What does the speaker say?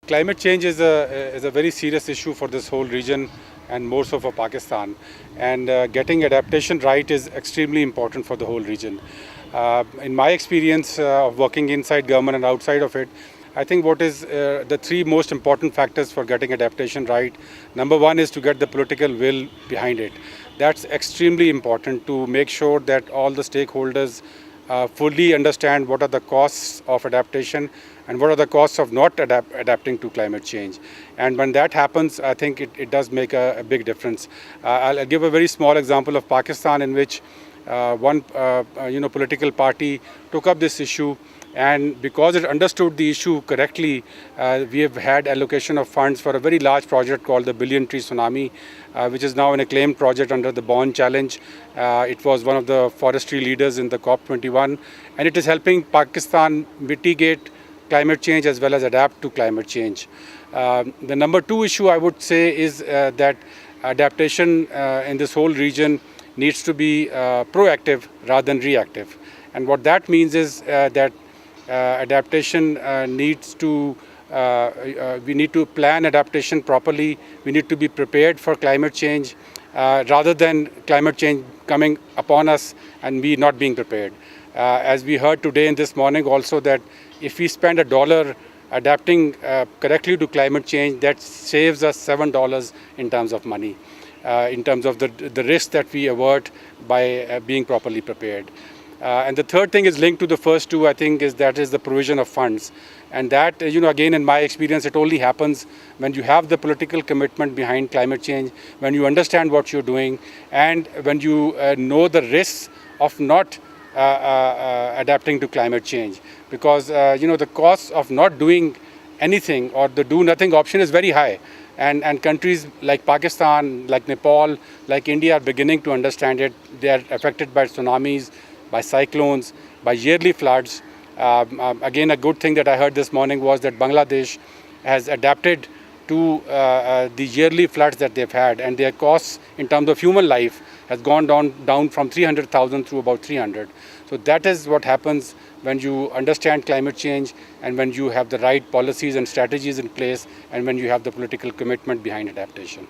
Climate change is a very serious issue for this whole region and more so for Pakistan. And getting adaptation right is extremely important for the whole region. In my experience of working inside government and outside of it, I think what is the three most important factors for getting adaptation right. Number one is to get the political will behind it. That's extremely important to make sure that all the stakeholders fully understand what are the costs of adaptation and what are the costs of not adapting to climate change. And when that happens, I think it does make a big difference. I'll give a very small example of Pakistan in which one political party took up this issue, and because it understood the issue correctly, we have had allocation of funds for a very large project called the Billion Tree Tsunami, which is now an acclaimed project under the Bond Challenge. It was one of the forestry leaders in the COP21, and it is helping Pakistan mitigate climate change as well as adapt to climate change. The number two issue I would say is that adaptation in this whole region needs to be proactive rather than reactive. And what that means is that adaptation needs to, we need to plan adaptation properly. We need to be prepared for climate change rather than climate change coming upon us and we not being prepared. As we heard today and this morning also, that if we spend $1 adapting correctly to climate change, that saves us $7 in terms of money, in terms of the risk that we avert by being properly prepared. And the third thing is linked to the first two, I think, is the provision of funds. And that, again, in my experience, it only happens when you have the political commitment behind climate change, when you understand what you're doing, and when you know the risks of not adapting to climate change. Because, the cost of not doing anything or the do-nothing option is very high. And countries like Pakistan, like Nepal, like India are beginning to understand it. They are affected by tsunamis, by cyclones, by yearly floods. Again, a good thing that I heard this morning was that Bangladesh has adapted to the yearly floods that they've had, and their costs in terms of human life has gone down from 300,000 to about 300. So that is what happens when you understand climate change and when you have the right policies and strategies in place and when you have the political commitment behind adaptation.